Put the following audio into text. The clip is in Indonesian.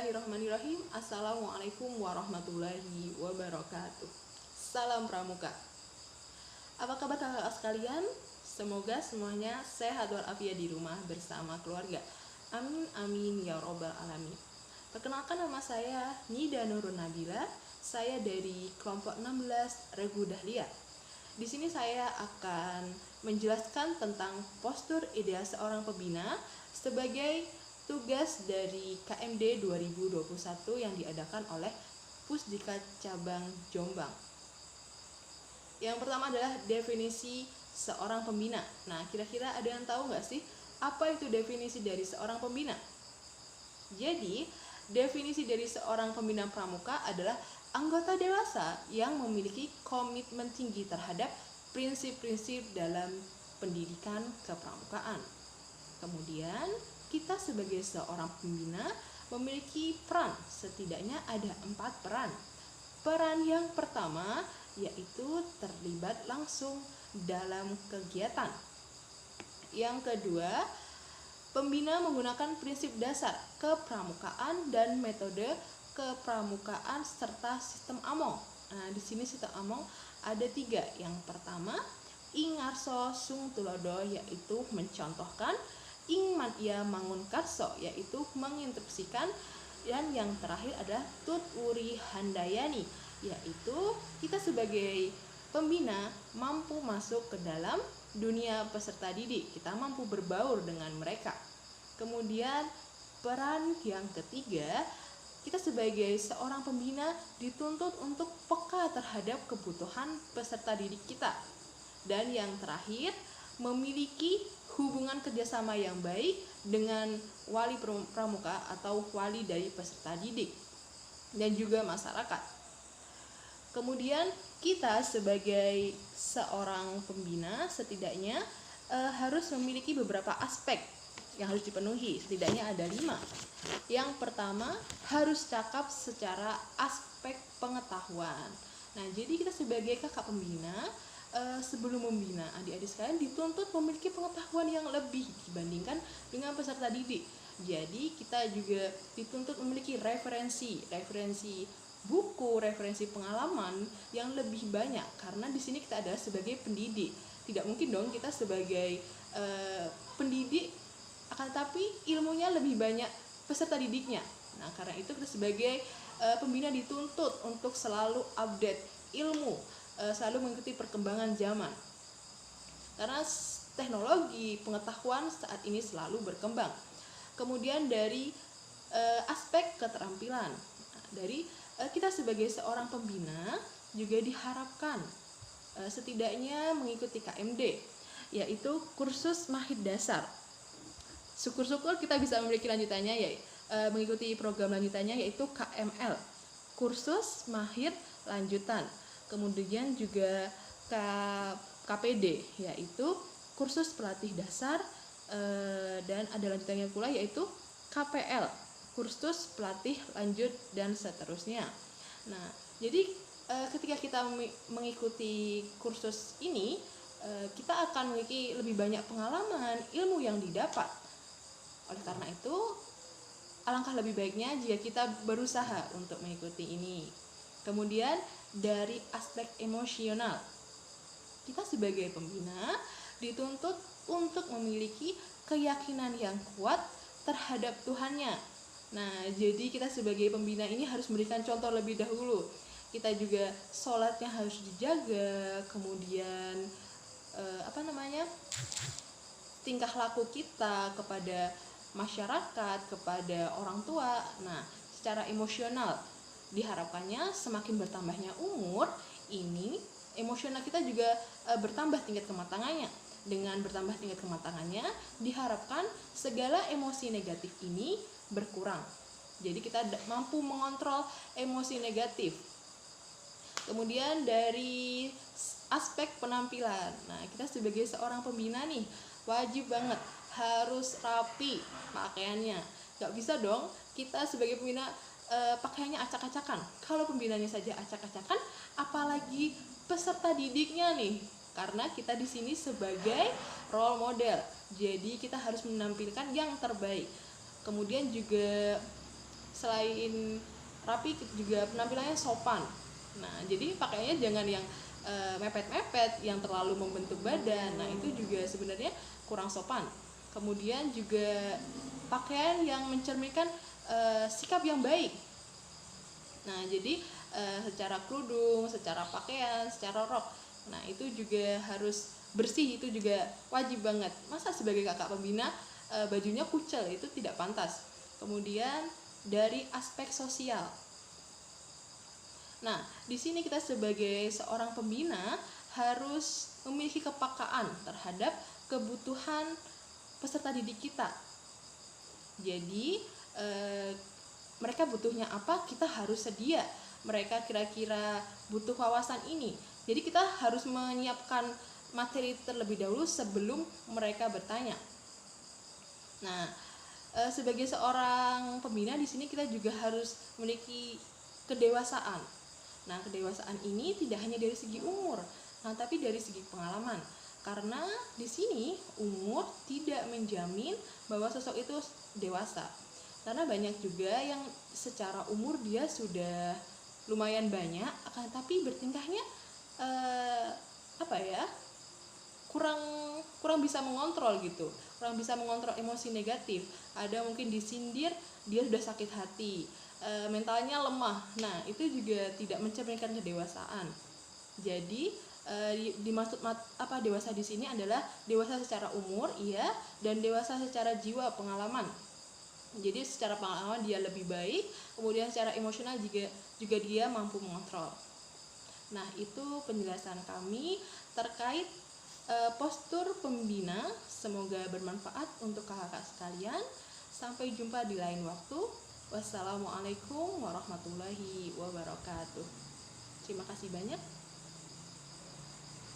Bismillahirrahmanirrahim. Assalamualaikum warahmatullahi wabarakatuh. Salam Pramuka. Apa kabar kakak sekalian? Semoga semuanya sehat walafiat di rumah bersama keluarga. Amin amin ya robbal alamin. Perkenalkan, nama saya Nida Nurun Nabila. Saya dari kelompok 16 Regu Dahlia. Di sini saya akan menjelaskan tentang postur ideal seorang pembina sebagai tugas dari KMD 2021 yang diadakan oleh Pusdika Cabang Jombang. Yang pertama adalah definisi seorang pembina. Nah, kira-kira ada yang tahu nggak sih apa itu definisi dari seorang pembina? Jadi, definisi dari seorang pembina pramuka adalah anggota dewasa yang memiliki komitmen tinggi terhadap prinsip-prinsip dalam pendidikan kepramukaan. Kemudian, kita sebagai seorang pembina memiliki peran, setidaknya ada 4 peran. Peran yang pertama yaitu terlibat langsung dalam kegiatan. Yang kedua, pembina menggunakan prinsip dasar kepramukaan dan metode kepramukaan serta sistem among. Nah, di sini sistem among ada 3. Yang pertama, ing ngarso sung tulodo, yaitu mencontohkan. Ing ia mangun karso, yaitu menginstruksikan. Dan yang terakhir adalah tut uri handayani, yaitu kita sebagai pembina mampu masuk ke dalam dunia peserta didik, kita mampu berbaur dengan mereka. Kemudian peran yang ketiga, kita sebagai seorang pembina dituntut untuk peka terhadap kebutuhan peserta didik kita. Dan yang terakhir, memiliki hubungan kerjasama yang baik dengan wali pramuka atau wali dari peserta didik dan juga masyarakat. Kemudian kita sebagai seorang pembina setidaknya harus memiliki beberapa aspek yang harus dipenuhi, setidaknya ada 5. Yang pertama, harus cakap secara aspek pengetahuan. Nah, jadi kita sebagai kakak pembina sebelum membina adik-adik sekalian dituntut memiliki pengetahuan yang lebih dibandingkan dengan peserta didik. Jadi kita juga dituntut memiliki referensi buku, referensi pengalaman yang lebih banyak, karena di sini kita adalah sebagai pendidik. Tidak mungkin dong kita sebagai pendidik akan tetapi ilmunya lebih banyak peserta didiknya. Nah, karena itu kita sebagai pembina dituntut untuk selalu update ilmu, selalu mengikuti perkembangan zaman. Karena teknologi pengetahuan saat ini selalu berkembang. Kemudian dari aspek keterampilan, dari kita sebagai seorang pembina juga diharapkan setidaknya mengikuti KMD, yaitu kursus mahir dasar. Syukur-syukur kita bisa memiliki lanjutannya, yaitu mengikuti program lanjutannya yaitu KML, kursus mahir lanjutan. Kemudian juga KPD, yaitu kursus pelatih dasar, dan ada lanjutannya pula yaitu KPL, kursus pelatih lanjut dan seterusnya. Nah, jadi ketika kita mengikuti kursus ini, kita akan memiliki lebih banyak pengalaman, ilmu yang didapat. Oleh karena itu, alangkah lebih baiknya jika kita berusaha untuk mengikuti ini. Kemudian dari aspek emosional, kita sebagai pembina dituntut untuk memiliki keyakinan yang kuat terhadap Tuhannya. Nah, jadi kita sebagai pembina ini harus memberikan contoh lebih dahulu. Kita juga sholatnya harus dijaga, kemudian tingkah laku kita kepada masyarakat, kepada orang tua. Nah, secara emosional diharapkannya semakin bertambahnya umur, ini emosional kita juga bertambah tingkat kematangannya. Dengan bertambah tingkat kematangannya, diharapkan segala emosi negatif ini berkurang. Jadi kita mampu mengontrol emosi negatif. Kemudian dari aspek penampilan, nah kita sebagai seorang pembina nih wajib banget harus rapi pakaiannya. Gak bisa dong kita sebagai pembina pakaiannya acak-acakan. Kalau pembinanya saja acak-acakan, apalagi peserta didiknya nih. Karena kita di sini sebagai role model, jadi kita harus menampilkan yang terbaik. Kemudian juga selain rapi juga penampilannya sopan. Nah, jadi pakaiannya jangan yang mepet-mepet, yang terlalu membentuk badan. Nah, itu juga sebenarnya kurang sopan. Kemudian juga pakaian yang mencerminkan sikap yang baik. Nah, jadi secara kerudung, secara pakaian, secara rok, nah itu juga harus bersih, itu juga wajib banget. Masa sebagai kakak pembina bajunya kucel, itu tidak pantas. Kemudian dari aspek sosial. Nah, di sini kita sebagai seorang pembina harus memiliki kepekaan terhadap kebutuhan peserta didik kita. Jadi mereka butuhnya apa, kita harus sedia. Mereka kira-kira butuh wawasan ini, jadi kita harus menyiapkan materi terlebih dahulu sebelum mereka bertanya. Nah, sebagai seorang pembina di sini kita juga harus memiliki kedewasaan. Nah, kedewasaan ini tidak hanya dari segi umur, nah tapi dari segi pengalaman. Karena di sini umur tidak menjamin bahwa sosok itu dewasa. Karena banyak juga yang secara umur dia sudah lumayan banyak, akan tapi bertingkahnya kurang bisa mengontrol gitu, kurang bisa mengontrol emosi negatif. Ada mungkin disindir dia sudah sakit hati, mentalnya lemah. Nah, itu juga tidak mencerminkan kedewasaan. Jadi dimaksud dewasa di sini adalah dewasa secara umur, iya, dan dewasa secara jiwa, pengalaman. Jadi secara pengalaman dia lebih baik, kemudian secara emosional juga dia mampu mengontrol. Nah, itu penjelasan kami terkait postur pembina. Semoga bermanfaat untuk kakak-kakak sekalian. Sampai jumpa di lain waktu. Wassalamualaikum warahmatullahi wabarakatuh. Terima kasih banyak.